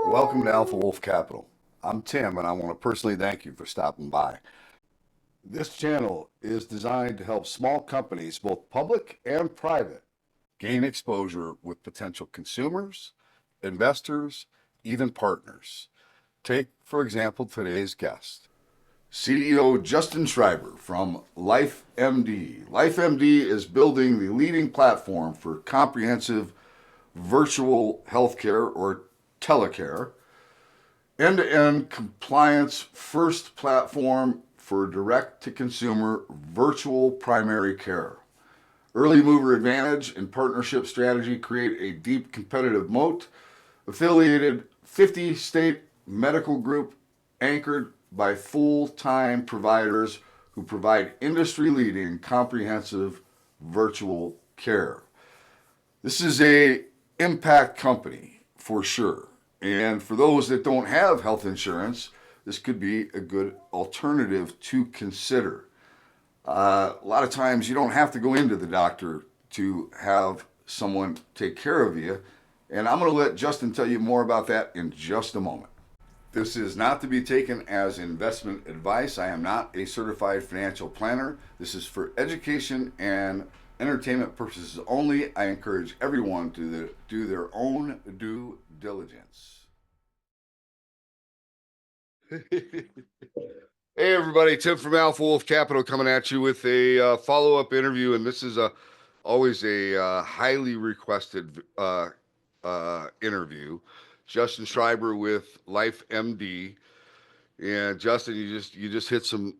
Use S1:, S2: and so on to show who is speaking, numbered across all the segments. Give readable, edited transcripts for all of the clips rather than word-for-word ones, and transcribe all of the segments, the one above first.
S1: Welcome to Alpha Wolf Capital. I'm Tim, and I want to personally thank you for stopping by. This channel is designed to help small companies, both public and private, gain exposure with potential consumers, investors, even partners. Take, for example, today's guest, CEO Justin Schrieber from LifeMD. LifeMD is building the leading platform for comprehensive virtual healthcare or telecare, end-to-end compliance first platform for direct-to-consumer virtual primary care. Early mover advantage and partnership strategy create a deep competitive moat. Affiliated 50-state medical group anchored by full-time providers who provide industry-leading comprehensive virtual care. This is a impact company for sure. And for those that don't have health insurance, this could be a good alternative to consider. A lot of times you don't have to go into the doctor to have someone take care of you. And I'm going to let Justin tell you more about that in just a moment. This is not to be taken as investment advice. I am not a certified financial planner. This is for education and entertainment purposes only. I encourage everyone to do their own due diligence. Hey everybody, Tim from Alpha Wolf Capital coming at you with a follow-up interview, and this is always a highly requested interview. Justin Schrieber with LifeMD, and Justin, you just hit some.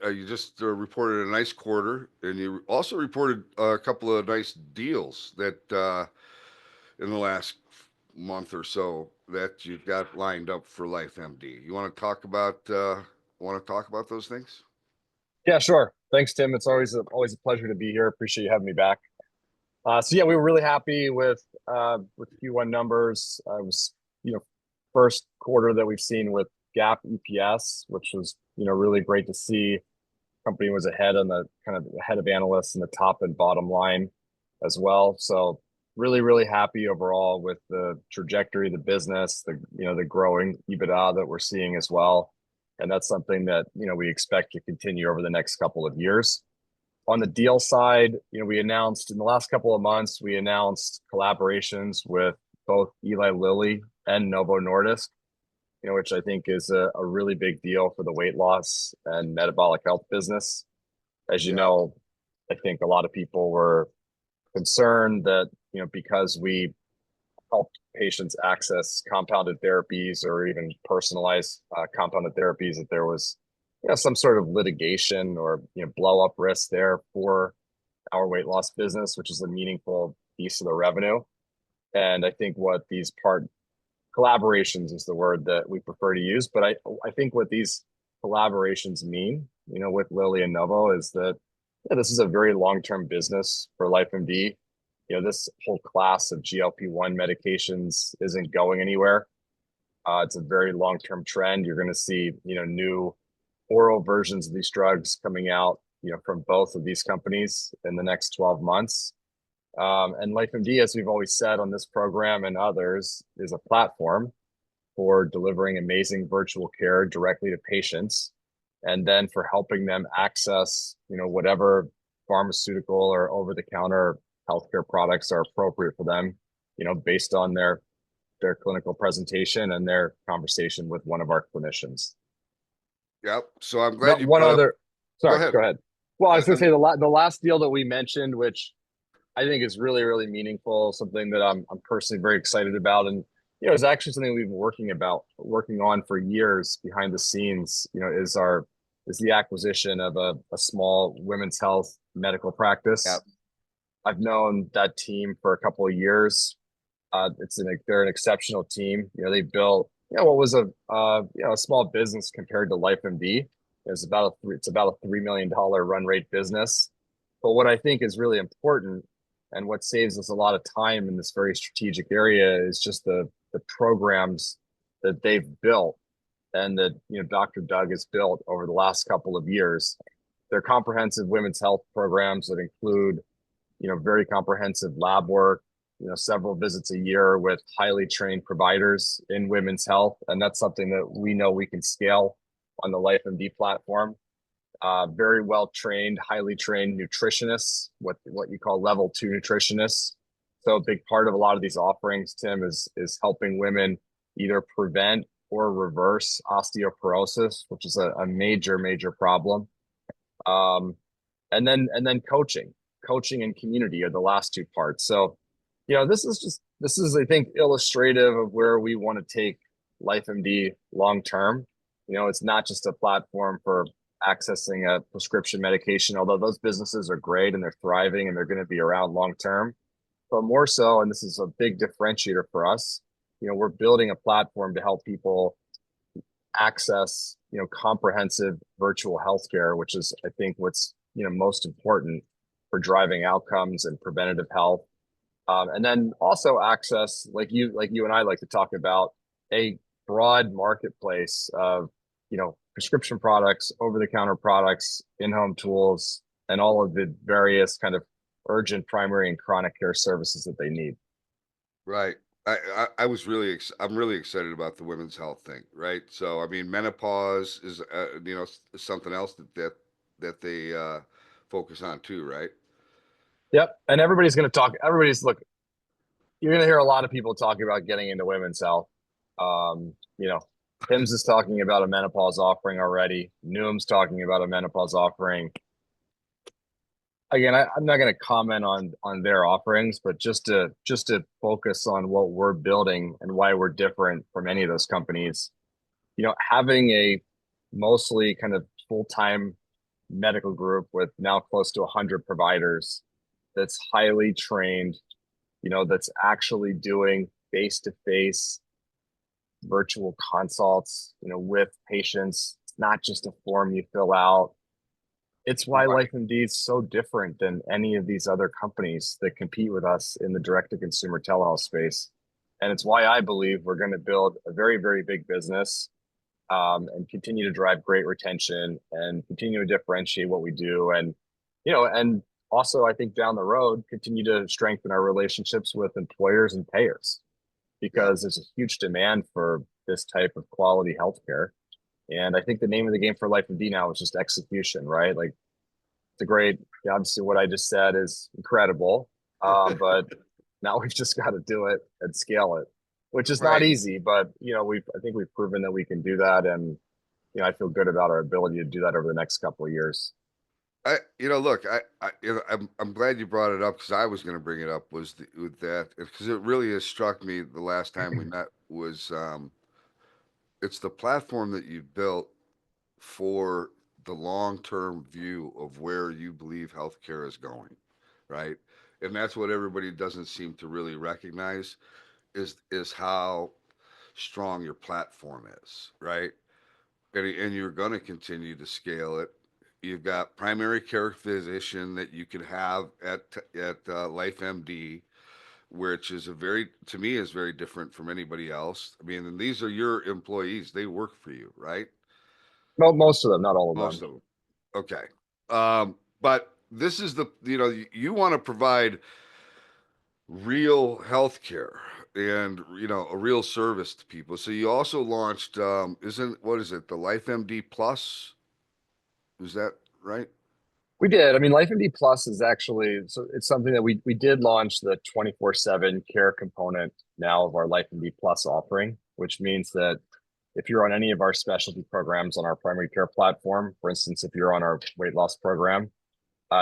S1: You just reported a nice quarter, and you also reported a couple of nice deals that in the last month or so that you got lined up for LifeMD. You want to talk about those things?
S2: Yeah, sure. Thanks, Tim. It's always a pleasure to be here. Appreciate you having me back. So yeah, we were really happy with Q1 numbers. It was first quarter that we've seen with GAAP EPS, which was really great to see. Company was ahead on the kind of ahead of analysts in the top and bottom line as well. So really happy overall with the trajectory of the business, the growing EBITDA that we're seeing as well. And that's something that we expect to continue over the next couple of years. On the deal side, we announced in the last couple of months, we announced collaborations with both Eli Lilly and Novo Nordisk, which I think is a really big deal for the weight loss and metabolic health business. As you know, I think a lot of people were concerned that, because we helped patients access compounded therapies or even personalized compounded therapies, that there was some sort of litigation or blow up risk there for our weight loss business, which is a meaningful piece of the revenue. And I think what these collaborations is the word that we prefer to use, but I think what these collaborations mean, with Lilly and Novo, is that this is a very long-term business for LifeMD. This whole class of GLP-1 medications isn't going anywhere. It's a very long-term trend. You're going to see, new oral versions of these drugs coming out, from both of these companies in the next 12 months. And LifeMD, as we've always said on this program and others, is a platform for delivering amazing virtual care directly to patients, and then for helping them access, whatever pharmaceutical or over-the-counter healthcare products are appropriate for them, based on their clinical presentation and their conversation with one of our clinicians.
S1: Yep. So I'm glad you
S2: one other.
S1: Sorry,
S2: go ahead. Well, I was going to say the last deal that we mentioned, which I think is really meaningful, something that I'm personally very excited about, and it's actually something we've been working on for years behind the scenes. Is the acquisition of a small women's health medical practice.
S1: Yep.
S2: I've known that team for a couple of years. They're an exceptional team. They built what was a small business compared to LifeMD. It's about a $3 million run rate business. But what I think is really important, and what saves us a lot of time in this very strategic area, is just the programs that they've built and that Dr. Doug has built over the last couple of years. They're comprehensive women's health programs that include very comprehensive lab work, several visits a year with highly trained providers in women's health, and that's something that we know we can scale on the LifeMD platform. Very well trained, highly trained nutritionists, what you call level 2 nutritionists. So a big part of a lot of these offerings, Tim, is helping women either prevent or reverse osteoporosis, which is a major problem. And then coaching and community are the last two parts. So, this is I think illustrative of where we want to take LifeMD long term. It's not just a platform for accessing a prescription medication, although those businesses are great and they're thriving and they're going to be around long term. But more so, and this is a big differentiator for us, we're building a platform to help people access, comprehensive virtual healthcare, which is, I think, what's, most important for driving outcomes and preventative health. And then also access, like you and I like to talk about, a broad marketplace of, prescription products, over-the-counter products, in-home tools, and all of the various kind of urgent primary and chronic care services that they need.
S1: Right. I'm really excited about the women's health thing, right? So, I mean, menopause is, something else that they focus on too, right?
S2: Yep. And look, you're going to hear a lot of people talking about getting into women's health. You know, Tim's is talking about a menopause offering already. Noom's talking about a menopause offering. Again, I'm not going to comment on their offerings, but just to focus on what we're building and why we're different from any of those companies. Having a mostly kind of full-time medical group with now close to 100 providers that's highly trained, that's actually doing face-to-face virtual consults, with patients. It's not just a form you fill out. It's why
S1: Right.
S2: LifeMD is so different than any of these other companies that compete with us in the direct-to-consumer telehealth space. And it's why I believe we're going to build a very, very big business, and continue to drive great retention and continue to differentiate what we do. And also, I think down the road, continue to strengthen our relationships with employers and payers,
S1: Yeah.
S2: because there's a huge demand for this type of quality healthcare. And I think the name of the game for LifeMD now is just execution, right? Like, it's a great, obviously what I just said is incredible. But now we've just got to do it and scale it, which is not
S1: Right.
S2: easy, but I think we've proven that we can do that. And, I feel good about our ability to do that over the next couple of years.
S1: Look, I'm glad you brought it up because I was going to bring it up with that because it really has struck me the last time we met was it's the platform that you built for the long-term view of where you believe healthcare is going, right? And that's what everybody doesn't seem to really recognize is how strong your platform is, right? And you're going to continue to scale it. You've got primary care physician that you could have at LifeMD, which is to me is very different from anybody else. I mean, and these are your employees; they work for you, right?
S2: No, most of them, not all of
S1: Most
S2: them.
S1: of them. Okay. But this is you want to provide real health care and a real service to people. So you also launched isn't what is it, the LifeMD Plus? Is that right?
S2: We did. I mean, LifeMD Plus is actually, so it's something that we did launch the 24/7 care component now of our LifeMD Plus offering, which means that if you're on any of our specialty programs on our primary care platform, for instance, if you're on our weight loss program,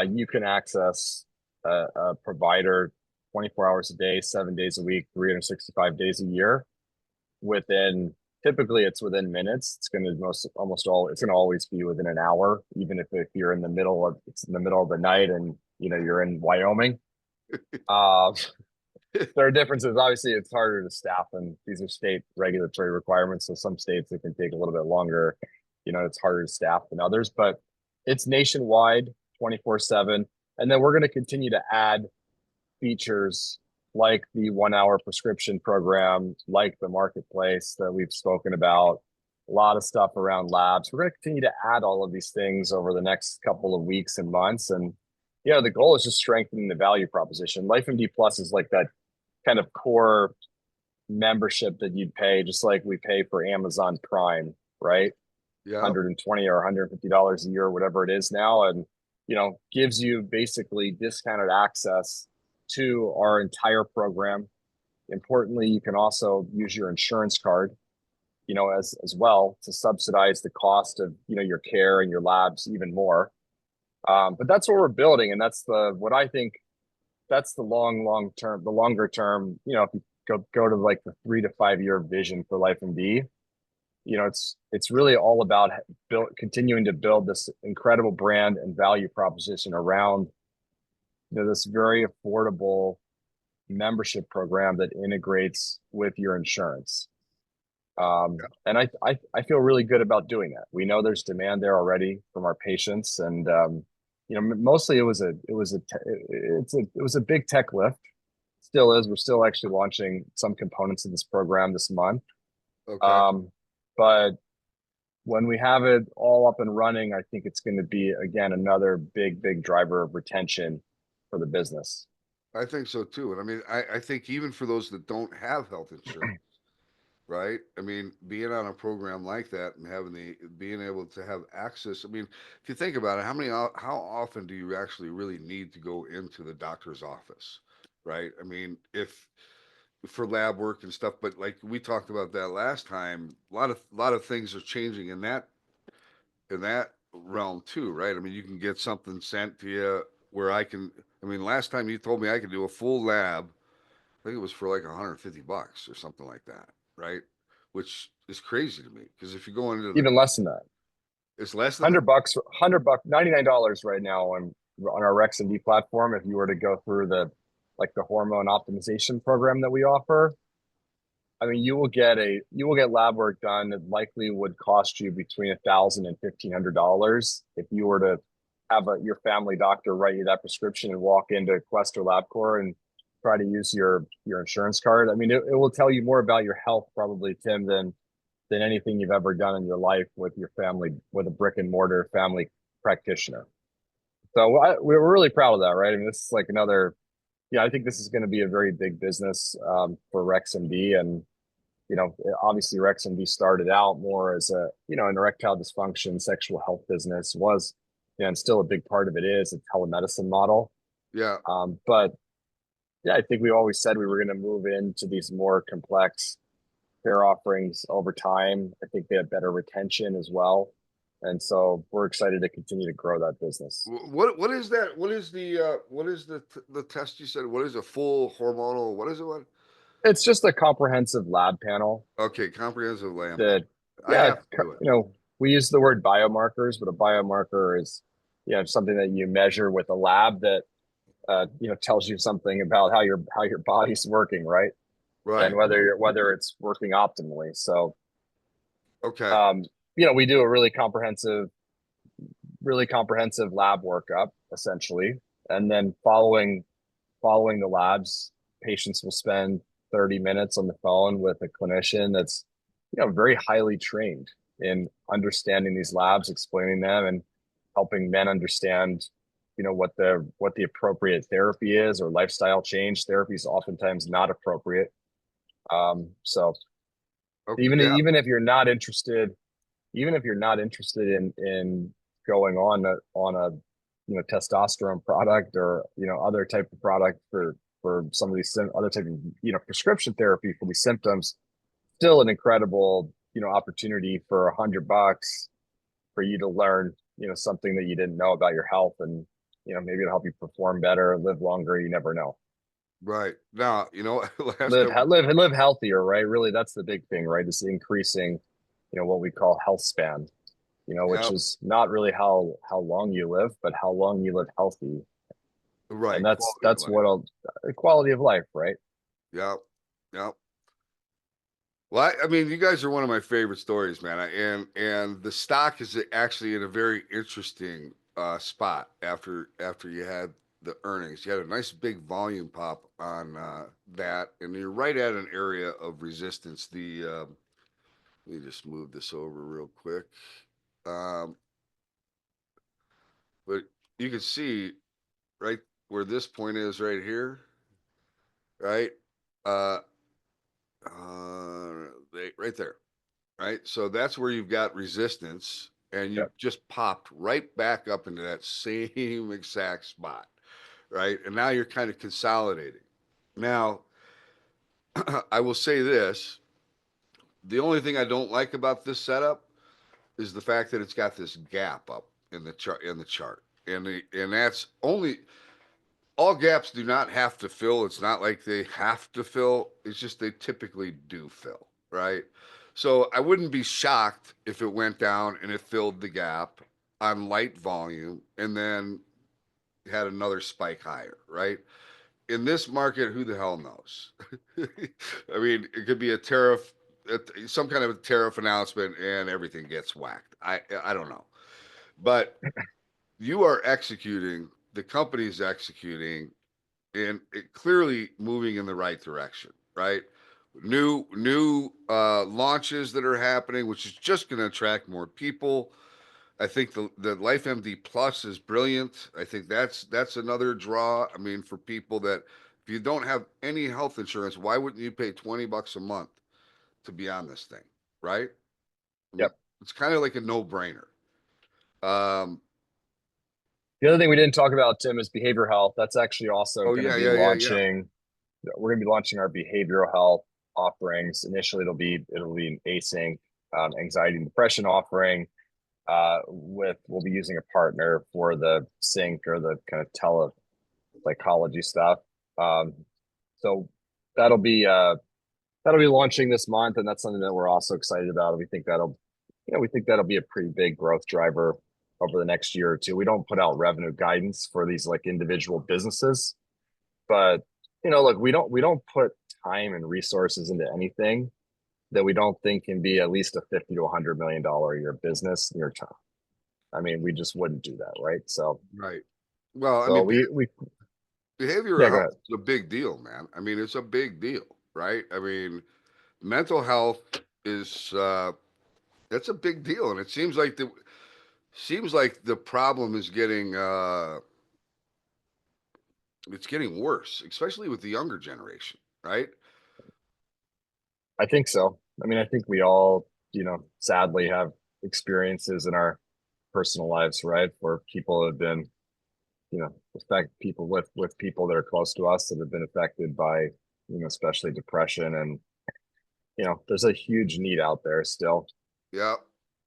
S2: you can access a provider 24 hours a day, 7 days a week, 365 days a year. Typically it's within minutes. It's going to always be within an hour, even if you're in the middle of the night and you're in Wyoming. Uh, there are differences. Obviously, it's harder to staff, and these are state regulatory requirements. So some states it can take a little bit longer. It's harder to staff than others, but it's nationwide, 24/7. And then we're going to continue to add features like the 1 hour prescription program, like the marketplace that we've spoken about, a lot of stuff around labs. We're going to continue to add all of these things over the next couple of weeks and months. And the goal is just strengthening the value proposition. LifeMD Plus is like that kind of core membership that you'd pay, just like we pay for Amazon Prime, right?
S1: Yeah.
S2: 120 or $150 a year, whatever it is now, and gives you basically discounted access to our entire program. Importantly, you can also use your insurance card, as well to subsidize the cost of your care and your labs even more. But that's what we're building, and that's what I think that's the long term, the longer term. If you go to like the 3 to 5 year vision for LifeMD, it's really all about continuing to build this incredible brand and value proposition around this very affordable membership program that integrates with your insurance. And I feel really good about doing that. We know there's demand there already from our patients, and mostly it was a big tech lift. Still is. We're still actually launching some components of this program this month.
S1: Okay.
S2: But when we have it all up and running, I think it's going to be, again, another big driver of retention for the business.
S1: I think so too. And I mean, I think even for those that don't have health insurance, right? I mean, being on a program like that and being able to have access. I mean, if you think about it, how often do you actually really need to go into the doctor's office, right? I mean, if for lab work and stuff, but like we talked about that last time, a lot of things are changing in that realm too, right? I mean, you can get something sent to you where I mean, last time you told me I could do a full lab, I think it was for like $150 or something like that, right? Which is crazy to me because if you go into the,
S2: Even less than that.
S1: it's less than that.
S2: $100, $100, $99 right now on our RexMD platform. If you were to go through the hormone optimization program that we offer, I mean, you will get lab work done that likely would cost you between $1,000 and $1,500 if you were to have your family doctor write you that prescription and walk into Quest or LabCorp and try to use your insurance card. I mean, it will tell you more about your health probably, Tim, than anything you've ever done in your life with your family, with a brick and mortar family practitioner. So we're really proud of that, right? I mean, this is like another, I think this is going to be a very big business for RexMD. And, obviously RexMD started out more as an erectile dysfunction, sexual health business was, and still a big part of it is a telemedicine model.
S1: Yeah.
S2: But yeah, I think we always said we were going to move into these more complex care offerings over time. I think they have better retention as well. And so we're excited to continue to grow that business.
S1: What is that? What is the test you said? What is a full hormonal? What is it? What?
S2: It's just a comprehensive lab panel
S1: Okay, comprehensive lamb.
S2: that,
S1: I
S2: yeah,
S1: have to do it.
S2: we use the word biomarkers, but a biomarker is, something that you measure with a lab that, tells you something about how your body's working, right? And
S1: Right.
S2: whether it's working optimally. So,
S1: Okay.
S2: we do a really comprehensive lab workup essentially, and then following the labs, patients will spend 30 minutes on the phone with a clinician that's very highly trained in understanding these labs, explaining them, and helping men understand what the appropriate therapy is, or lifestyle change therapy is oftentimes not appropriate. So
S1: Okay.
S2: even
S1: Yeah.
S2: even if you're not interested in going on a testosterone product, or other type of product for some of these other type of prescription therapy for these symptoms, still an incredible opportunity for $100 for you to learn something that you didn't know about your health, and maybe it'll help you perform better, live longer. You never know.
S1: Right. Now, last
S2: live
S1: time.
S2: live live healthier, right? Really, that's the big thing, right? Is increasing what we call health span, which
S1: Yeah.
S2: is not really how long you live, but how long you live healthy. And
S1: Right.
S2: that's
S1: Quality of
S2: that's
S1: life.
S2: what quality of life, right?
S1: Yeah. Yeah. Well, I mean, you guys are one of my favorite stories, man. And the stock is actually in a very interesting spot after you had the earnings. You had a nice big volume pop on that, and you're right at an area of resistance. Let me just move this over real quick. Um, but you can see right where this point is right here, right? uh, right there, right? So that's where you've got resistance, and you
S2: Yep.
S1: just popped right back up into that same exact spot, right? And now you're kind of consolidating. Now, I will say this: the only thing I don't like about this setup is the fact that it's got this gap up in the chart, and that's only all gaps do not have to fill. It's not like they have to fill. It's just they typically do fill, right? So I wouldn't be shocked if it went down and it filled the gap on light volume and then had another spike higher, right? In this market, who the hell knows? I mean, it could be a tariff, some kind of a tariff announcement, and everything gets whacked. I don't know, but you are executing. The company's executing and it clearly moving in the right direction, right? New launches that are happening, which is just going to attract more people. I think the LifeMD Plus is brilliant. I think that's another draw. I mean, for people that if you don't have any health insurance, why wouldn't you pay $20 a month to be on this thing, right? I mean,
S2: Yep.
S1: it's kind of like a no-brainer. Um,
S2: The other thing we didn't talk about, Tim, is behavioral health. That's actually also
S1: oh
S2: going to
S1: yeah,
S2: be
S1: yeah, yeah, yeah.
S2: launching. We're going to be launching our behavioral health offerings. Initially, it'll be an async anxiety and depression offering. With we'll be using a partner for the sync or the kind of telepsychology stuff. Um, so that'll be uh, that'll be launching this month, and that's something that we're also excited about. We think that'll be a pretty big growth driver over the next year or two. We don't put out revenue guidance for these like individual businesses, but look, we don't put time and resources into anything that we don't think can be at least a 50 to $100 million a year business near term. I mean, we just wouldn't do that, right? So,
S1: Right. Well, I
S2: so
S1: mean,
S2: we
S1: behavioral
S2: yeah, go
S1: health
S2: ahead.
S1: is a big deal, man. I mean, it's a big deal, right? I mean, mental health is that's a big deal, and it seems like the problem is getting it's getting worse, especially with the younger generation, right?
S2: I think so. I mean, I think we all, sadly have experiences in our personal lives, right, where people have been, affect people with people that are close to us that have been affected by, especially depression, and there's a huge need out there still.
S1: Yeah,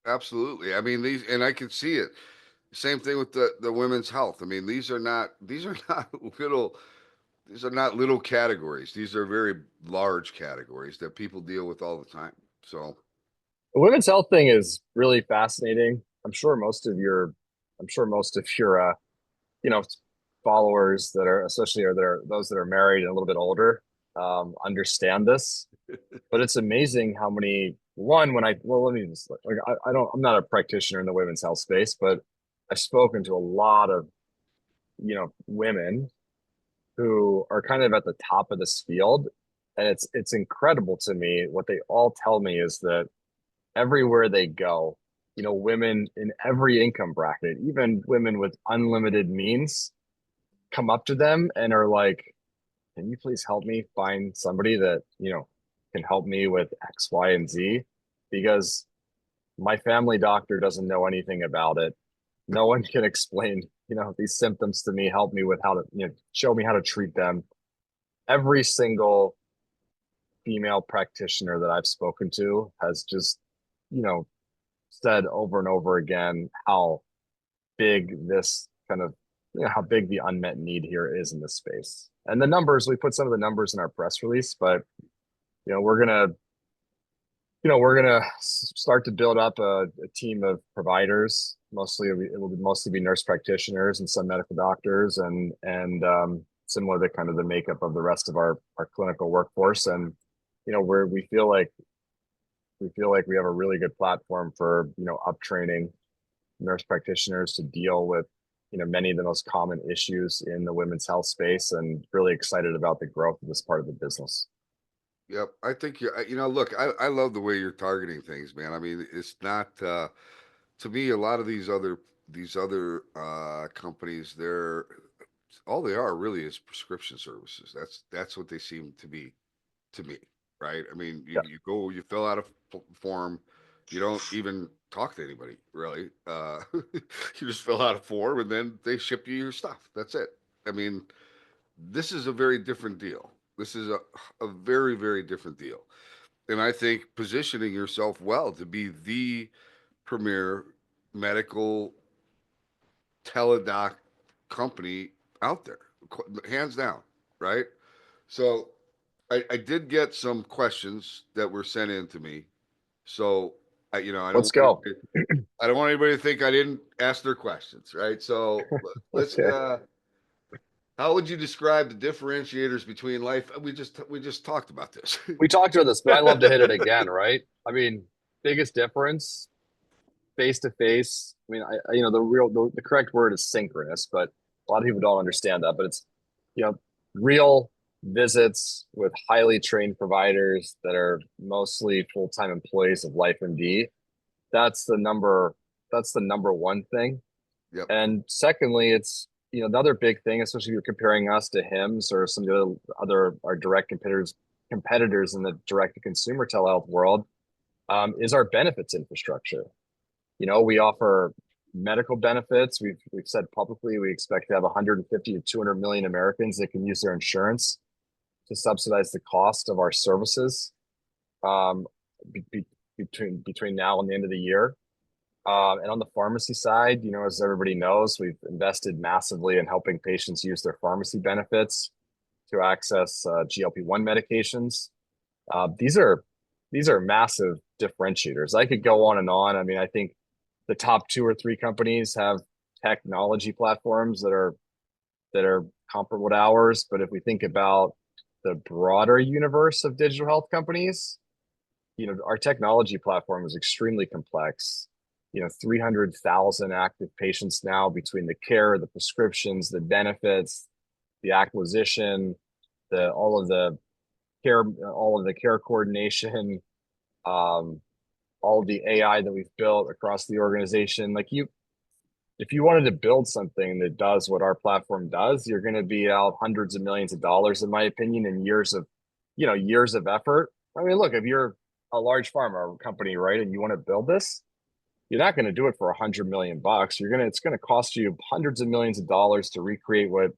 S1: absolutely. I mean, these, and I can see it. Same thing with the women's health. I mean, these are not little these are not little categories. These are very large categories that people deal with all the time. So,
S2: The women's health thing is really fascinating. I'm sure most of your, you know, followers that are, especially are there, those that are married and a little bit older, understand this. But it's amazing how many, let me just, like, I'm not a practitioner in the women's health space, but I've spoken to a lot of, women who are kind of at the top of this field. And it's incredible to me. What they all tell me is that everywhere they go, women in every income bracket, even women with unlimited means, come up to them and are like, can you please help me find somebody that, can help me with X, Y, and Z? Because my family doctor doesn't know anything about it. No one can explain, these symptoms to me, help me with how to, show me how to treat them. Every single female practitioner that I've spoken to has just, you know, said over and over again how big this kind of, how big the unmet need here is in this space. And the numbers, we put some of the numbers in our press release, but we're gonna start to build up a team of providers. Mostly, it will mostly be nurse practitioners and some medical doctors, and similar to kind of the makeup of the rest of our clinical workforce. And where we feel like we have a really good platform for uptraining nurse practitioners to deal with many of the most common issues in the women's health space, and really excited about the growth of this part of the business.
S1: yep, I think look, I love the way you're targeting things, man. I mean, it's not to me a lot of these other companies, they're all they are really is prescription services. That's what they seem to be. to me, right? I mean,
S2: Yeah.
S1: you go, you fill out a form, you don't even talk to anybody really. You just fill out a form and then they ship you your stuff. That's it. I mean, this is a very different deal. This is a very, very different deal. And I think positioning yourself well to be the premier medical teledoc company out there, hands down, right? So I did get some questions that were sent in to me. So I don't
S2: Let's
S1: want
S2: go.
S1: anybody, I don't want anybody to think I didn't ask their questions, right? So let's
S2: Okay.
S1: how would you describe the differentiators between life? We just talked about this.
S2: We talked about this, but I love to hit it again, right? I mean, biggest difference face to face. I mean, the correct word is synchronous, but a lot of people don't understand that. But it's, you know, real visits with highly trained providers that are mostly full-time employees of LifeMD. That's the number, that's the number one thing.
S1: Yep.
S2: And secondly, it's, another big thing, especially if you're comparing us to HIMSS or some of the other our direct competitors in the direct to consumer telehealth world, is our benefits infrastructure. We offer medical benefits. We've said publicly we expect to have 150 to 200 million Americans that can use their insurance to subsidize the cost of our services, um, be, be, between now and the end of the year. And on the pharmacy side, as everybody knows, we've invested massively in helping patients use their pharmacy benefits to access GLP-1 medications. These are massive differentiators. I could go on and on. I mean, I think the top two or three companies have technology platforms that are comparable to ours. But if we think about the broader universe of digital health companies, our technology platform is extremely complex. 300,000 active patients now between the care, the prescriptions, the benefits, the acquisition, all of the care coordination, all of the AI that we've built across the organization. If you wanted to build something that does what our platform does, you're going to be out hundreds of millions of dollars, in my opinion, and years of effort. I mean, look, if you're a large pharma company, right, and you want to build this, you're not going to do it for $100 million. It's going to cost you hundreds of millions of dollars to recreate what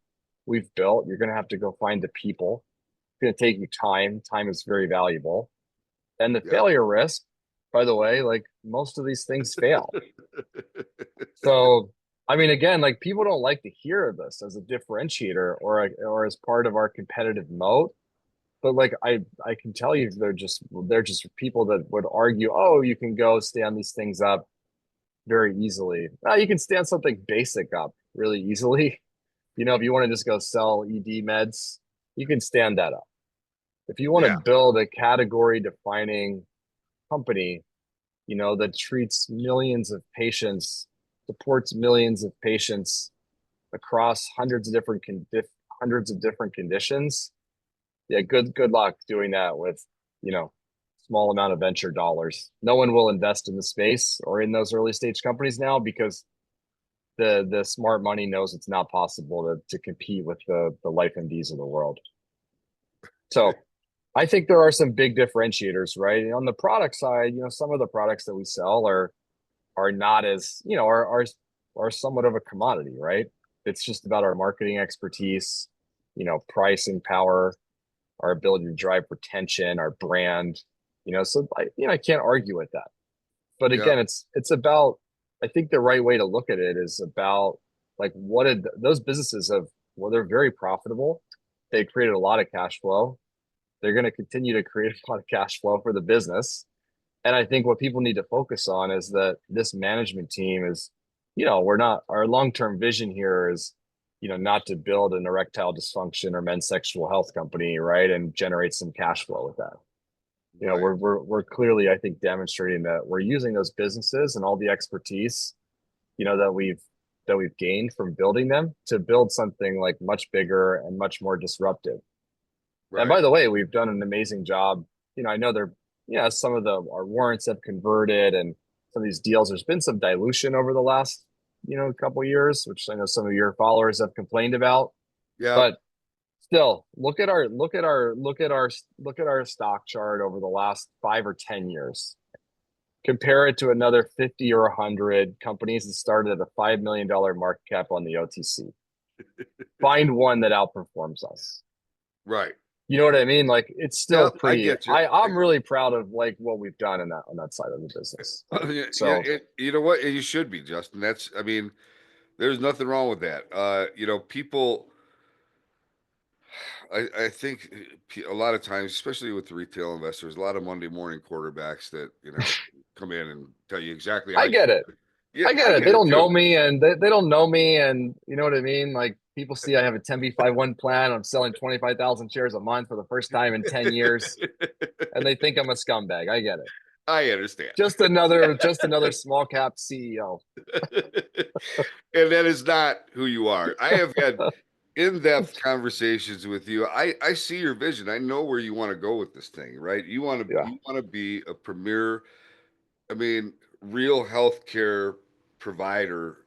S2: we've built. You're going to have to go find the people. It's going to take you time. Time is very valuable. And the
S1: Yep.
S2: failure risk, by the way, like most of these things fail. So, I mean, again, like people don't like to hear of this as a differentiator or as part of our competitive moat. But like I can tell you, they're just people that would argue, oh, you can go stand these things up very easily. You can stand something basic up really easily. If you want to just go sell ED meds, you can stand that up. If you want to
S1: Yeah.
S2: build a category defining company, that treats millions of patients, supports millions of patients across hundreds of different conditions. Yeah, good luck doing that with, small amount of venture dollars. No one will invest in the space or in those early stage companies now because the smart money knows it's not possible to compete with the LifeMDs of the world. So I think there are some big differentiators, right? On the product side, some of the products that we sell are not as, are somewhat of a commodity, right? It's just about our marketing expertise, pricing power, our ability to drive retention, our brand, so I can't argue with that. But
S1: Yep.
S2: again, it's about, I think the right way to look at it is about like what did those businesses have, well, they're very profitable. They created a lot of cash flow. They're going to continue to create a lot of cash flow for the business. And I think what people need to focus on is that this management team is, we're not, our long-term vision here is, not to build an erectile dysfunction or men's sexual health company, right? And generate some cash flow with that.
S1: Right.
S2: We're clearly, I think, demonstrating that we're using those businesses and all the expertise, that we've gained from building them to build something like much bigger and much more disruptive. And
S1: Right.
S2: by the way, we've done an amazing job. I know some of our warrants have converted and some of these deals, there's been some dilution over the last, couple of years, which I know some of your followers have complained about.
S1: Yep.
S2: But Still, look at our stock chart over the last 5 or 10 years. Compare it to another 50 or 100 companies that started at a $5 million market cap on the OTC. Find one that outperforms us.
S1: Right.
S2: You know what I mean? Like it's still
S1: Yep, I
S2: pretty.
S1: get you.
S2: I'm really proud of like what we've done in that on that side of the business.
S1: Yeah,
S2: So
S1: you know what? You should be, Justin. I mean, there's nothing wrong with that. People, I think a lot of times, especially with the retail investors, a lot of Monday morning quarterbacks that, come in and tell you exactly how
S2: I
S1: you.
S2: get it.
S1: Yeah,
S2: I get
S1: I
S2: it.
S1: get
S2: They
S1: it
S2: don't know
S1: too.
S2: me and they don't know me and you know what I mean? Like people see I have a 10b5-1 plan. I'm selling 25,000 shares a month for the first time in 10 years and they think I'm a scumbag. I get it.
S1: I understand.
S2: Just another small cap CEO.
S1: And that is not who you are. I have had in-depth conversations with you. I see your vision. I know where you want to go with this thing, right?
S2: Yeah.
S1: You want to be a premier, I mean, real healthcare provider.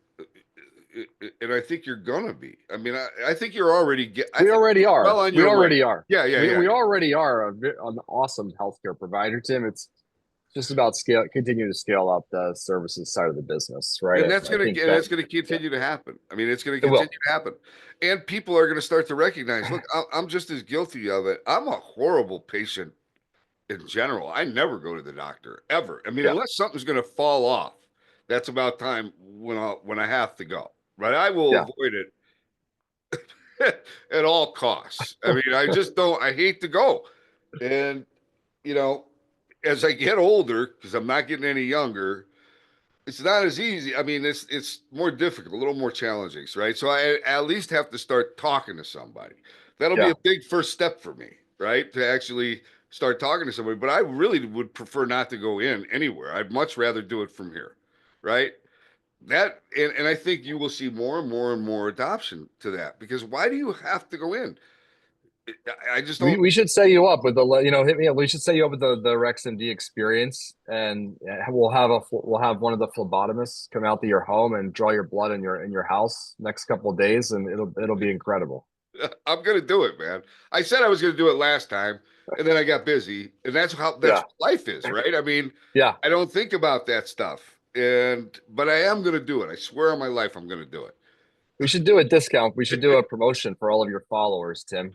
S1: And I think you're gonna be. I mean, I think you're already I
S2: We
S1: think
S2: already
S1: you're well
S2: are.
S1: on
S2: We
S1: your way.
S2: already are.
S1: Yeah, yeah,
S2: We
S1: yeah,
S2: we
S1: yeah.
S2: already are an awesome healthcare provider, Tim. It's just about continue to scale up the services side of the business, right?
S1: And that's
S2: I
S1: gonna
S2: think that
S1: that's gonna
S2: yeah,
S1: continue to happen. I mean, it's gonna
S2: it
S1: continue
S2: will.
S1: to happen, and people are gonna start to recognize. Look, I'm just as guilty of it. I'm a horrible patient in general. I never go to the doctor ever. I mean,
S2: Yeah,
S1: unless something's gonna fall off, that's about time when I have to go. Right? I will
S2: yeah.
S1: avoid it at all costs. I mean, I just don't. I hate to go, and you know, as I get older, because I'm not getting any younger, it's not as easy. I mean, it's more difficult, a little more challenging, right? So I at least have to start talking to somebody. That'll be
S2: Yeah.
S1: a big first step for me, right? To actually start talking to somebody. But I really would prefer not to go in anywhere. I'd much rather do it from here, right? And I think you will see more and more and more adoption to that because why do you have to go in? I just don't.
S2: We should set you up with the hit me up. We should set you up with the RexMD experience, and we'll have one of the phlebotomists come out to your home and draw your blood in your house next couple of days, and it'll be incredible.
S1: I'm gonna do it, man. I said I was gonna do it last time, and then I got busy, and that's
S2: Yeah,
S1: what life is, right? I mean,
S2: yeah.
S1: I don't think about that stuff, but I am gonna do it. I swear on my life, I'm gonna do
S2: We should do a discount. We should do
S1: it.
S2: a promotion for all of your followers, Tim.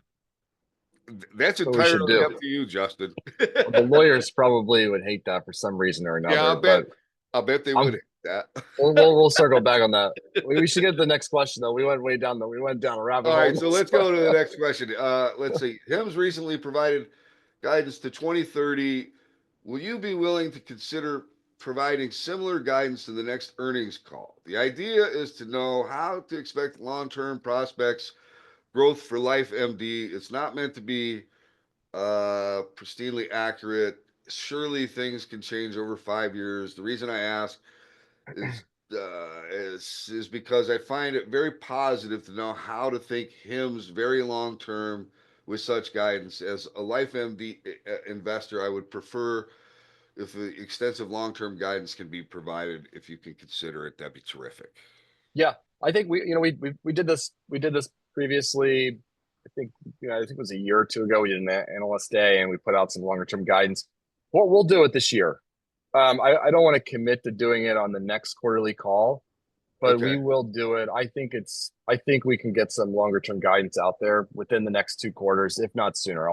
S1: That's
S2: That's what we should
S1: entirely
S2: do.
S1: up to you, Justin.
S2: Well, the lawyers probably would hate that for some reason or
S1: Yeah,
S2: another, but
S1: I'll bet they would
S2: I'm
S1: hate that.
S2: we'll circle back on that. We should get to the next question though. We went down a rabbit
S1: All right,
S2: hole.
S1: so let's go to the next question. Let's see. Hims recently provided guidance to 2030. Will you be willing to consider providing similar guidance in the next earnings call? The idea is to know how to expect long-term prospects growth for LifeMD. It's not meant to be pristinely accurate. Surely things can change over 5 years. The reason I ask is because I find it very positive to know how to think HIMS very long term with such guidance. As a LifeMD investor, I would prefer if the extensive long term guidance can be provided. If you can consider it, that'd be terrific.
S2: Yeah, I think we did this previously. I think it was a year or two ago. We did an analyst day and we put out some longer term guidance. We'll do it this year. I don't want to commit to doing it on the next quarterly call, but
S1: Okay.
S2: we will do it. I think we can get some longer term guidance out there within the next 2 quarters, if not sooner.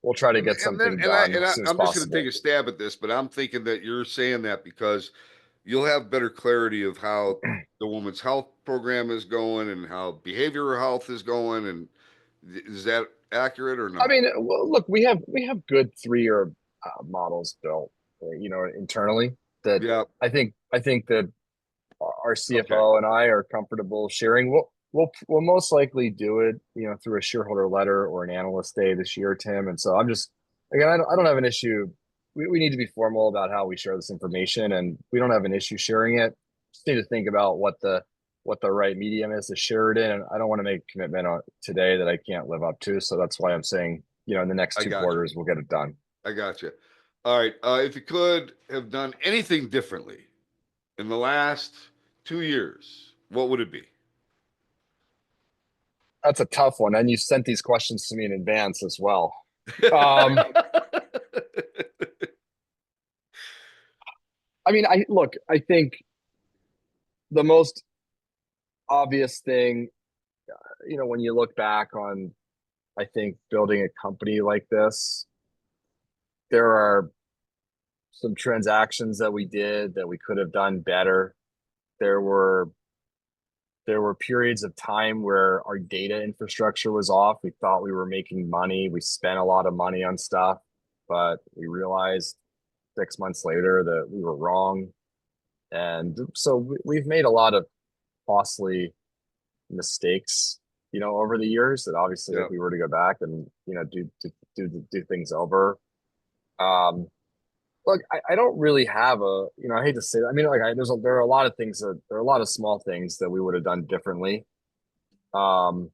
S2: We'll try to get
S1: And then
S2: something done as soon as
S1: I'm just going to take
S2: possible.
S1: a stab at this, but I'm thinking that you're saying that because you'll have better clarity of how the woman's health program is going and how behavioral health is going, and is that accurate or
S2: I
S1: no?
S2: mean, well, look, we have good 3 year models built, internally that
S1: Yeah.
S2: I think that our
S1: Okay.
S2: CFO and I are comfortable sharing. We'll most likely do it, through a shareholder letter or an analyst day this year, Tim. And so I'm just again, I don't have an issue. We need to be formal about how we share this information, and we don't have an issue sharing it. Just need to think about what the right medium is to share it in. And I don't want to make a commitment on today that I can't live up to. So that's why I'm saying, in the next
S1: I
S2: two
S1: got you.
S2: quarters, we'll get it done.
S1: I got you. All right. If you could have done anything differently in the last 2 years, what would it be?
S2: That's a tough one. And you sent these questions to me in advance as well. Um, I mean, I think the most obvious thing, when you look back on, I think building a company like this, there are some transactions that we did that we could have done better. There were there were periods of time where our data infrastructure was off. We thought we were making money. We spent a lot of money on stuff, but we realized 6 months later that we were wrong. And so we've made a lot of costly mistakes, over the years that obviously if
S1: Yeah.
S2: we were to go back and, do things over. Um, Look, I don't really have I hate to say that. I mean, like, there are a lot of things there are a lot of small things that we would have done differently. Um,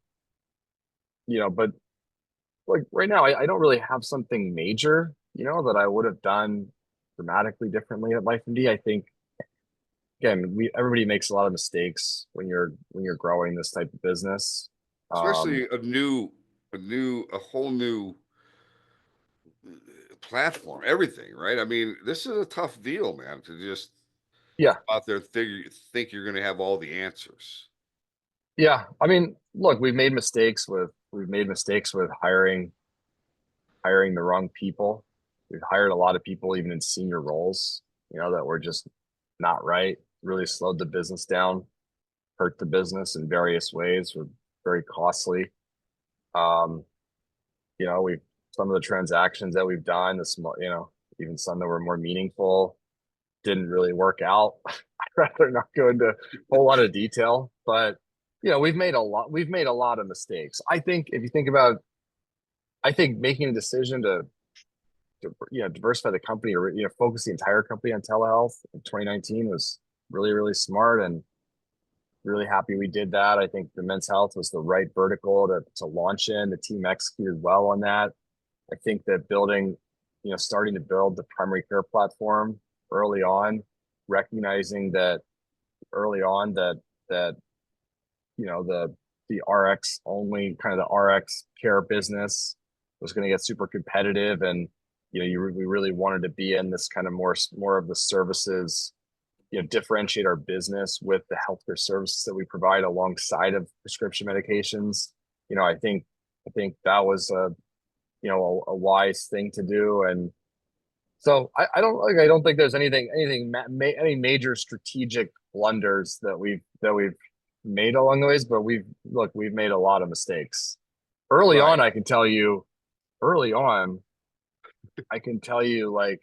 S2: but like right now, I don't really have something major, that I would have done dramatically differently at LifeMD. I think again, everybody makes a lot of mistakes when you're growing this type of business. Um,
S1: Especially a whole new platform, everything, right? I mean, this is a tough deal, man, to just
S2: yeah,
S1: out there think you're going to have all the answers.
S2: yeah. I mean, look, we've made mistakes with hiring the wrong people. We've hired a lot of people even in senior roles, that were just not right. Really slowed the business down, hurt the business in various ways, were very costly. Um, we've some of the transactions that we've done, the small, even some that were more meaningful, didn't really work out. I'd rather not go into a whole lot of detail, but we've made a lot of mistakes. I think if you think about, I think making a decision to diversify the company or focus the entire company on telehealth in 2019 was really really smart, and really happy we did that. I think the men's health was the right vertical to launch in. The team executed well on that. I think that starting to build the primary care platform early on, recognizing that early on that the RX only kind of the RX care business was going to get super competitive, and we really wanted to be in this kind of more of the services, differentiate our business with the healthcare services that we provide alongside of prescription medications. I think that was a wise thing to do. And so I don't think there's any major strategic blunders that we've made along the ways, but we've made a lot of mistakes. Early
S1: Right.
S2: on, early on, I can tell you, like,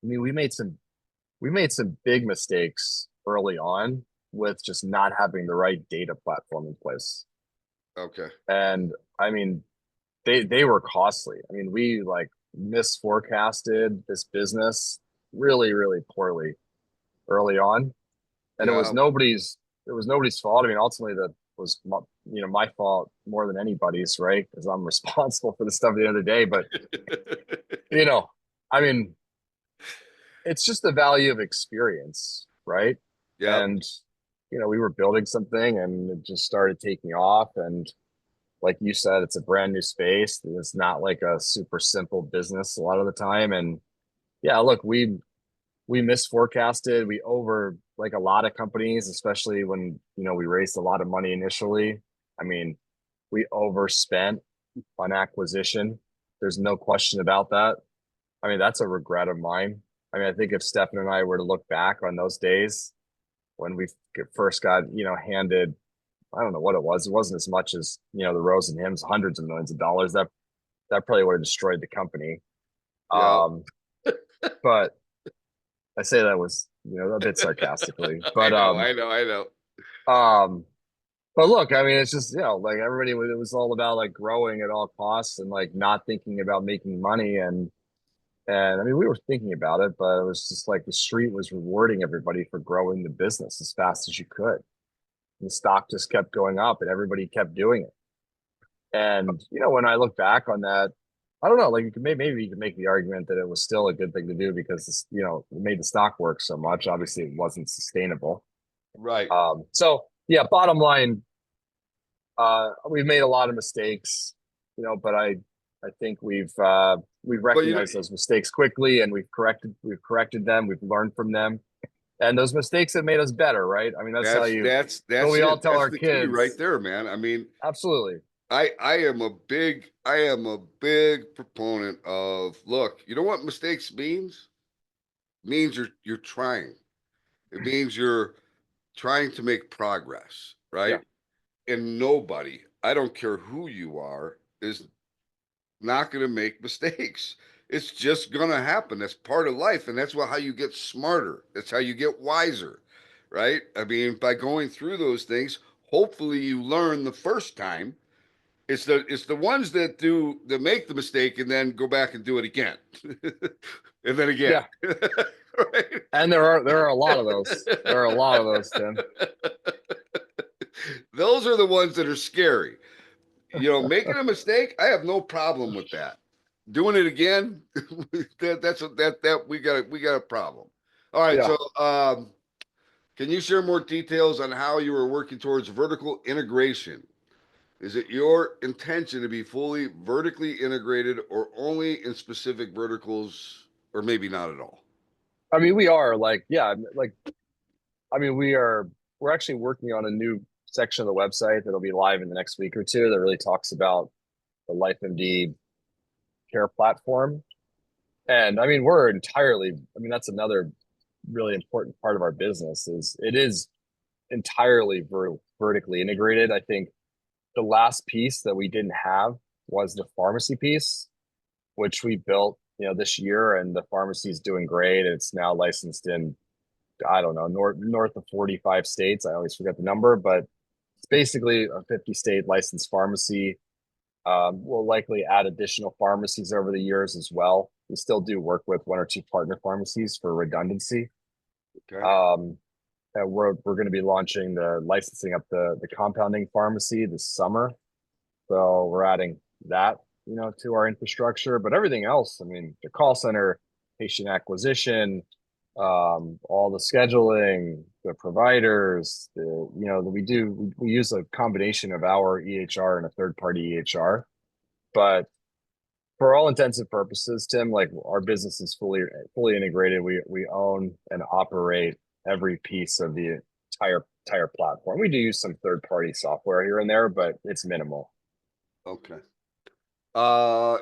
S2: I mean, we made some big mistakes early on with just not having the right data platform in place.
S1: Okay.
S2: And I mean, they were costly. I mean, we like misforecasted this business really, really poorly early on, and
S1: Yeah.
S2: it was nobody's fault. I mean, ultimately that was my fault more than anybody's, right? Because I'm responsible for the stuff at the end of the day. But you know, I mean, it's just the value of experience, right?
S1: Yep.
S2: And we were building something and it just started taking off. And like you said, it's a brand new space. It's not like a super simple business a lot of the time. And yeah, look, we misforecasted. We over like a lot of companies, especially when we raised a lot of money initially. I mean, we overspent on acquisition. There's no question about that. I mean, that's a regret of mine. I mean, I think if Stefan and I were to look back on those days when we first got, handed, I don't know what it was. It wasn't as much as, the Rose and Hims, hundreds of millions of dollars. That probably would have destroyed the company.
S1: Yep.
S2: Um, but I say that was, a bit sarcastically.
S1: I
S2: But
S1: know. I know. I know.
S2: um, but look, I mean, it's just, like everybody, it was all about like growing at all costs and like not thinking about making money. And I mean, we were thinking about it, but it was just like the street was rewarding everybody for growing the business as fast as you could. And the stock just kept going up and everybody kept doing it. And, when I look back on that, I don't know, like maybe you could make the argument that it was still a good thing to do because, it made the stock work so much. Obviously, it wasn't sustainable.
S1: Right.
S2: So, yeah, bottom line, We've made a lot of mistakes, but I think we've
S1: But you know,
S2: recognized those mistakes quickly, and we've corrected them. We've learned from them, and those mistakes have made us better, right? I mean, that's how
S1: that's
S2: you.
S1: that's
S2: What
S1: that's
S2: we all
S1: it.
S2: tell
S1: That's
S2: our
S1: the key right
S2: kids.
S1: there, man. I mean,
S2: Absolutely.
S1: I am a big proponent of, look, you know what mistakes means? It means you're trying. It means you're trying to make progress,
S2: Yeah.
S1: right? And nobody, I don't care who you are, is not going to make mistakes. It's just going to happen. That's part of life. And that's how you get smarter. That's how you get wiser, right? I mean, by going through those things, hopefully you learn the first time. It's the ones that make the mistake and then go back and do it again. And then again.
S2: Yeah.
S1: Right?
S2: And there are a lot of those. There are a lot of those, Tim.
S1: Those are the ones that are scary. Making a mistake, I have no problem with that. Doing it again, that we got a problem. All right,
S2: Yeah.
S1: so can you share more details on how you are working towards vertical integration? Is it your intention to be fully vertically integrated or only in specific verticals, or maybe not at all?
S2: I mean, we are like, yeah, like, I mean, we're actually working on a new section of the website that'll be live in the next week or two that really talks about the LifeMD care platform. And I mean, I mean, that's another really important part of our business is it is entirely vertically integrated. I think the last piece that we didn't have was the pharmacy piece, which we built, this year, and the pharmacy is doing great. It's now licensed in, I don't know, north of 45 states. I always forget the number, but it's basically a 50-state licensed pharmacy. We'll likely add additional pharmacies over the years as well. We still do work with one or two partner pharmacies for redundancy.
S1: Okay.
S2: And we're going to be launching licensing up the compounding pharmacy this summer. So we're adding that, to our infrastructure. But everything else, I mean, the call center, patient acquisition, all the scheduling, the providers, we use a combination of our EHR and a third party EHR. But for all intents and purposes, Tim, like our business is fully integrated. We own and operate every piece of the entire platform. We do use some third party software here and there, but it's minimal.
S1: Okay.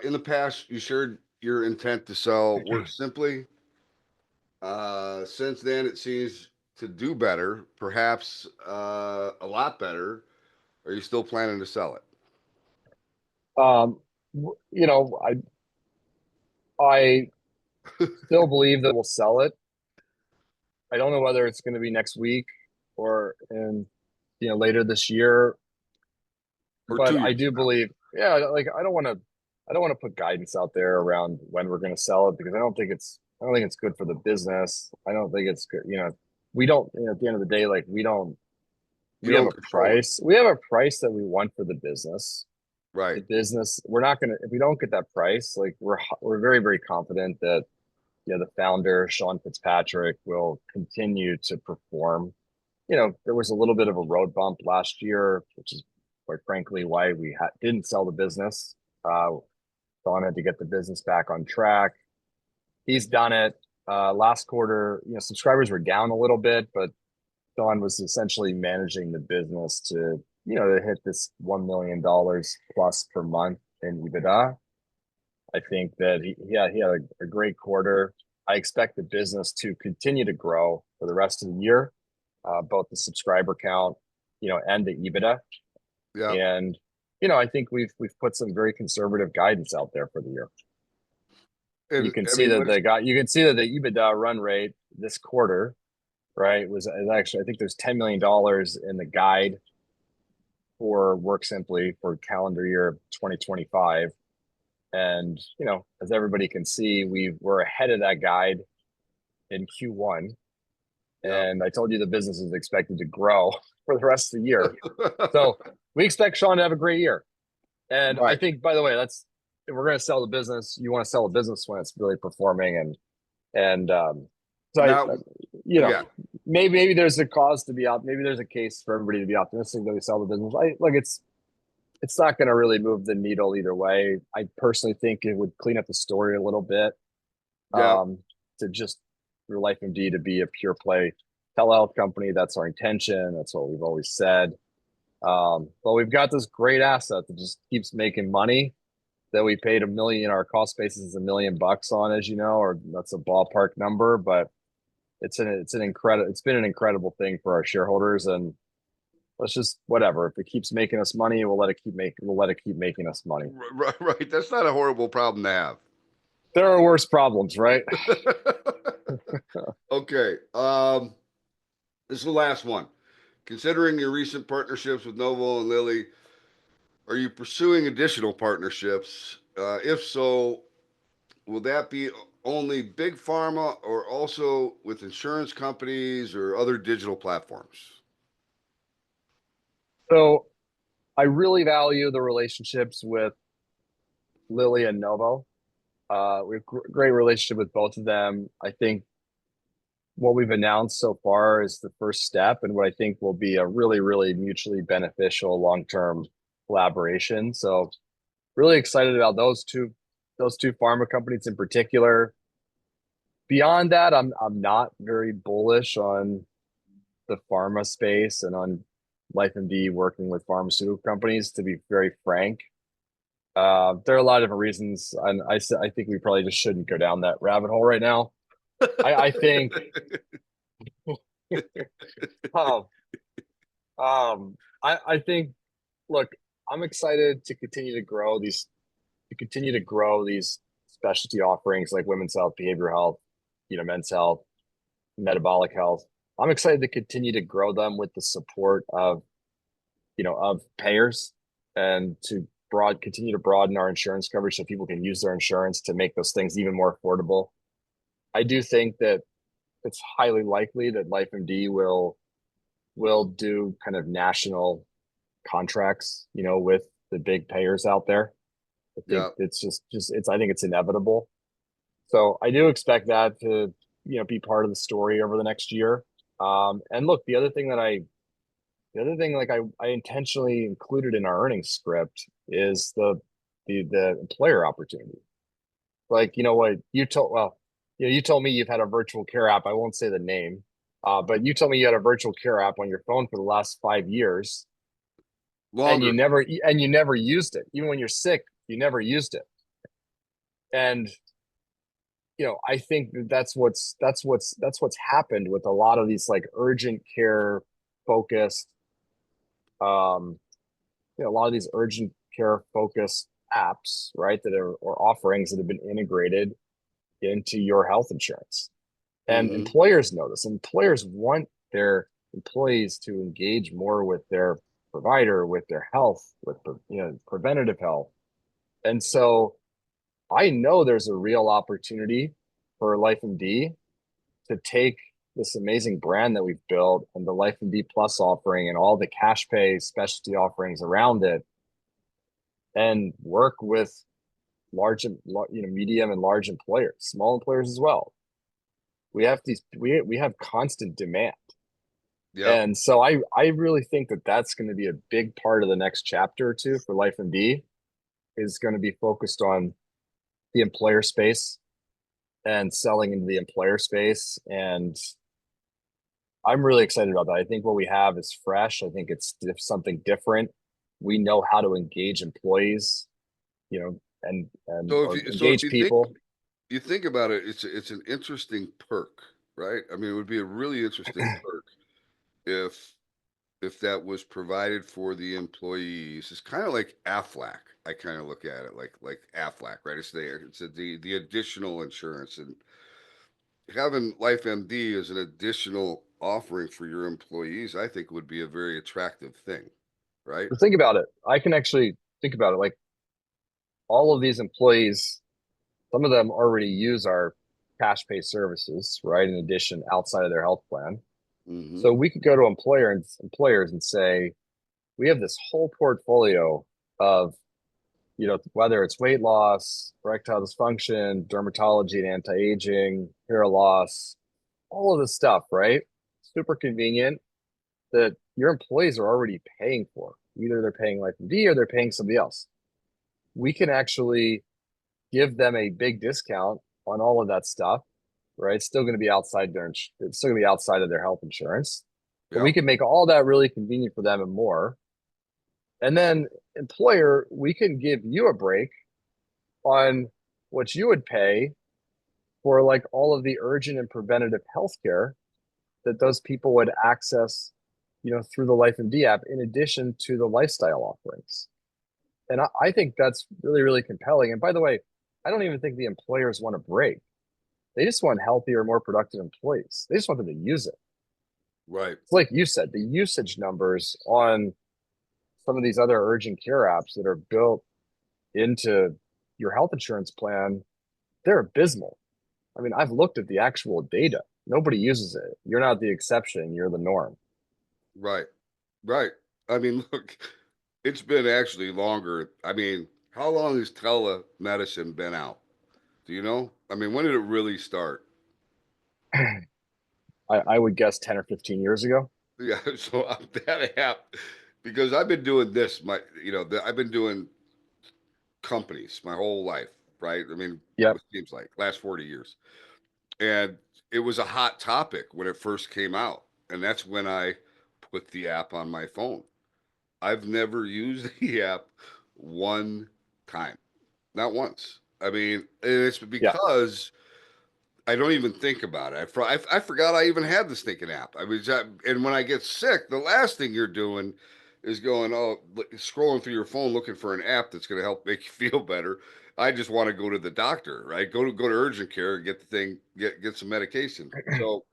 S1: In the past, you shared your intent to sell WorkSimpli. Since then, it seems to do better, perhaps a lot better. Are you still planning to sell it?
S2: Um, I still believe that we'll sell it. I don't know whether it's going to be next week or later this year,
S1: Or
S2: but
S1: 2 years
S2: I do
S1: from now?
S2: believe, yeah, like I don't want to put guidance out there around when we're going to sell it because I don't think it's good for the business. I don't think it's good. We don't, at the end of the day, like
S1: You
S2: we have
S1: don't
S2: a
S1: control it,
S2: price. We have a price that we want for the business.
S1: right?
S2: The business, we're not going to, if we don't get that price, like we're very, very confident that the founder, Sean Fitzpatrick, will continue to perform. There was a little bit of a road bump last year, which is quite frankly why we didn't sell the business. Sean had to get the business back on track. He's done it. Last quarter, subscribers were down a little bit, but Sean was essentially managing the business to hit this $1 million plus per month in EBITDA. I think that he had a great quarter. I expect the business to continue to grow for the rest of the year, both the subscriber count, and the EBITDA.
S1: Yeah.
S2: And I think we've put some very conservative guidance out there for the year. You
S1: And
S2: can
S1: I
S2: see
S1: mean,
S2: that the EBITDA run rate this quarter, right, was actually, I think there's $10 million in the guide for WorkSimpli for calendar year 2025. And, as everybody can see, we're ahead of that guide in Q1.
S1: yeah.
S2: And I told you the business is expected to grow for the rest of the year. So we expect Sean to have a great year. And I
S1: Right.
S2: think, by the way, if we're going to sell the business, you want to sell a business when it's really performing. And so
S1: Now,
S2: you know,
S1: yeah.
S2: maybe there's a cause to be out. Maybe there's a case for everybody to be optimistic that we sell the business. it's not going to really move the needle either way. I personally think it would clean up the story a little bit,
S1: Yeah.
S2: um, to just for LifeMD to be a pure play telehealth company. That's our intention. That's what we've always said. But we've got this great asset that just keeps making money that we paid $1 million. Our cost basis is $1 million on, as you know, or that's a ballpark number, but it's been an incredible thing for our shareholders. And let's just, whatever, if it keeps making us money, we'll let it keep making us money.
S1: Right, right. That's not a horrible problem to have.
S2: There are worse problems, right?
S1: Okay. This is the last one. Considering your recent partnerships with Novo and Lilly, are you pursuing additional partnerships? If so, will that be only big pharma or also with insurance companies or other digital platforms?
S2: So I really value the relationships with Lilly and Novo. We have great relationship with both of them. I think what we've announced so far is the first step, and what I think will be a really, really mutually beneficial long-term collaboration. So really excited about those two pharma companies in particular. Beyond that, I'm not very bullish on the pharma space and on LifeMD working with pharmaceutical companies, to be very frank. There are a lot of different reasons, and I think we probably just shouldn't go down that rabbit hole right now. I think, um, I think, look, I'm excited to continue to grow these specialty offerings like women's health, behavioral health, men's health, metabolic health. I'm excited to continue to grow them with the support of payers, and to continue to broaden our insurance coverage so people can use their insurance to make those things even more affordable. I do think that it's highly likely that LifeMD will do kind of national contracts, with the big payers out there. I think
S1: Yeah.
S2: it's I think it's inevitable. So I do expect that to, be part of the story over the next year. And look, the other thing, like I intentionally included in our earnings script is the employer opportunity. Like, what you told me you've had a virtual care app. I won't say the name, but you told me you had a virtual care app on your phone for the last 5 years, and
S1: Longer.
S2: you never used it. Even when you're sick, you never used it. And I think that's what's happened with a lot of these like urgent care focused, a lot of these urgent care focused apps, right? That are or offerings that have been integrated into your health insurance. And
S1: Mm-hmm.
S2: employers know this. Employers want their employees to engage more with their provider, with their health, with preventative health. And so I know there's a real opportunity for LifeMD to take this amazing brand that we've built and the LifeMD Plus offering and all the cash pay specialty offerings around it, and work with medium and large employers, small employers as well. We have constant demand.
S1: Yeah.
S2: And so I really think that that's going to be a big part of the next chapter too for LifeMD, is going to be focused on the employer space and selling into the employer space. And I'm really excited about that. I think what we have is fresh. I think it's something different. We know how to engage employees, and
S1: So
S2: or
S1: if
S2: engage people.
S1: you think about it, it's an interesting perk, right? I mean, it would be a really interesting perk if that was provided for the employees. It's kind of like Aflac. I kind of look at it like Aflac, right? It's there. It's the additional insurance, and having LifeMD as an additional offering for your employees, I think would be a very attractive thing, right?
S2: But think about it. I can actually think about it like all of these employees, some of them already use our cash pay services, right? In addition, outside of their health plan.
S1: Mm-hmm.
S2: So we could go to employers and say, we have this whole portfolio of, whether it's weight loss, erectile dysfunction, dermatology and anti-aging, hair loss, all of this stuff, right? Super convenient, that your employees are already paying for. Either they're paying LifeMD or they're paying somebody else. We can actually give them a big discount on all of that stuff, right? It's still going to be it's still going to be outside of their health insurance, but we
S1: Yep.
S2: can make all that really convenient for them and more. And then employer, we can give you a break on what you would pay for like all of the urgent and preventative healthcare that those people would access, through the LifeMD app, in addition to the lifestyle offerings. And I think that's really, really compelling. And by the way, I don't even think the employers want a break. They just want healthier, more productive employees. They just want them to use it.
S1: Right.
S2: It's like you said, the usage numbers on some of these other urgent care apps that are built into your health insurance plan, they're abysmal. I mean, I've looked at the actual data. Nobody uses it. You're not the exception, you're the norm.
S1: Right. Right. I mean, look, it's been actually longer. I mean, how long has telemedicine been out? Do you know? I mean, when did it really start?
S2: I would guess 10 or 15 years ago.
S1: Yeah, so that app, because I've been doing this, I've been doing companies my whole life, right? I mean,
S2: Yep.
S1: it seems like last 40 years. And it was a hot topic when it first came out. And that's when I put the app on my phone. I've never used the app one time, not once. I mean, and it's
S2: Yeah.
S1: because I don't even think about it. I forgot I even had this thinking app. And when I get sick, the last thing you're doing is scrolling through your phone looking for an app that's going to help make you feel better. I just want to go to the doctor, right? Go to urgent care and get the thing, get some medication. So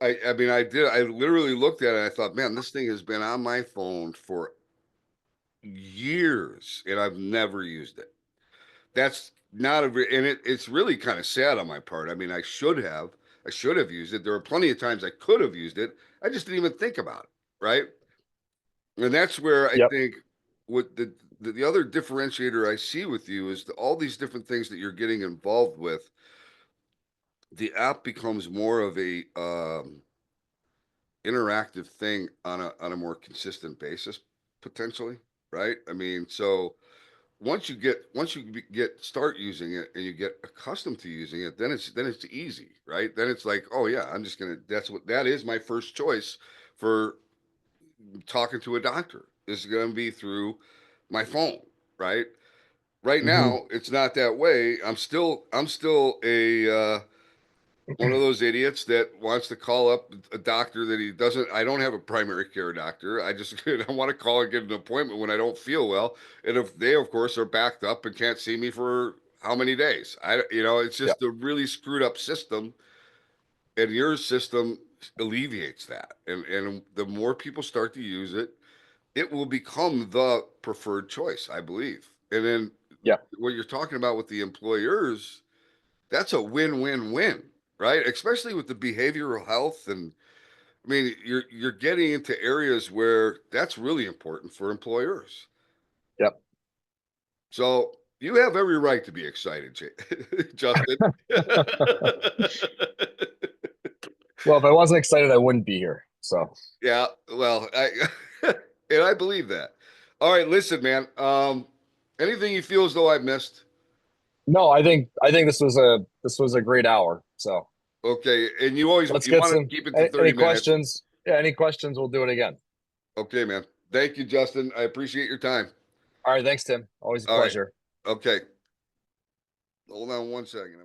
S1: I mean, I literally looked at it and I thought, man, this thing has been on my phone for years and I've never used it. That's not and it's really kind of sad on my part. I mean, I should have used it. There were plenty of times I could have used it. I just didn't even think about it, right? And that's where I
S2: Yep.
S1: think what the other differentiator I see with you is all these different things that you're getting involved with. The app becomes more of a interactive thing on a more consistent basis, potentially, right? I mean, so once you get start using it and you get accustomed to using it, then it's easy, right? Then it's like, oh yeah, I'm just gonna that is my first choice for talking to a doctor. Is going to be through my phone, right? Right
S2: Hmm.
S1: now, it's not that way. I'm still a one of those idiots that wants to call up a doctor that he doesn't. I don't have a primary care doctor. I just I want to call and get an appointment when I don't feel well, and if they, of course, are backed up and can't see me for how many days? It's
S2: Yeah.
S1: just a really screwed up system, and your system alleviates that. And the more people start to use it, it will become the preferred choice, I believe. And then
S2: Yeah.
S1: what you're talking about with the employers, that's a win-win-win, right? Especially with the behavioral health. And I mean, you're getting into areas where that's really important for employers.
S2: Yep.
S1: So you have every right to be excited, Justin.
S2: Well, if I wasn't excited, I wouldn't be here. So
S1: Yeah, well, and I believe that. All right, listen, man. Anything you feel as though I missed?
S2: no, I think this was a great hour. So
S1: Okay, and you always
S2: let's
S1: you
S2: get
S1: want to
S2: some
S1: keep it to
S2: any
S1: 30 minutes.
S2: questions. Yeah, any questions, we'll do it again.
S1: Okay, man. Thank you, Justin. I appreciate your time.
S2: All right, thanks, Tim. Always a
S1: All right.
S2: pleasure.
S1: Okay. Hold on one second.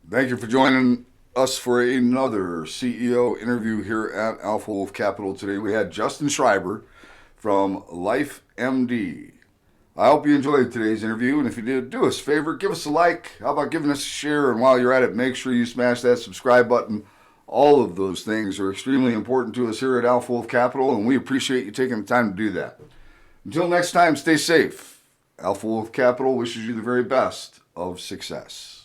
S1: Thank you for joining us for another CEO interview here at Alpha Wolf Capital today. We had Justin Schrieber from LifeMD. I hope you enjoyed today's interview, and if you did, do us a favor, give us a like. How about giving us a share? And while you're at it, make sure you smash that subscribe button. All of those things are extremely important to us here at Alpha Wolf Capital, and we appreciate you taking the time to do that. Until next time, stay safe. Alpha Wolf Capital wishes you the very best of success.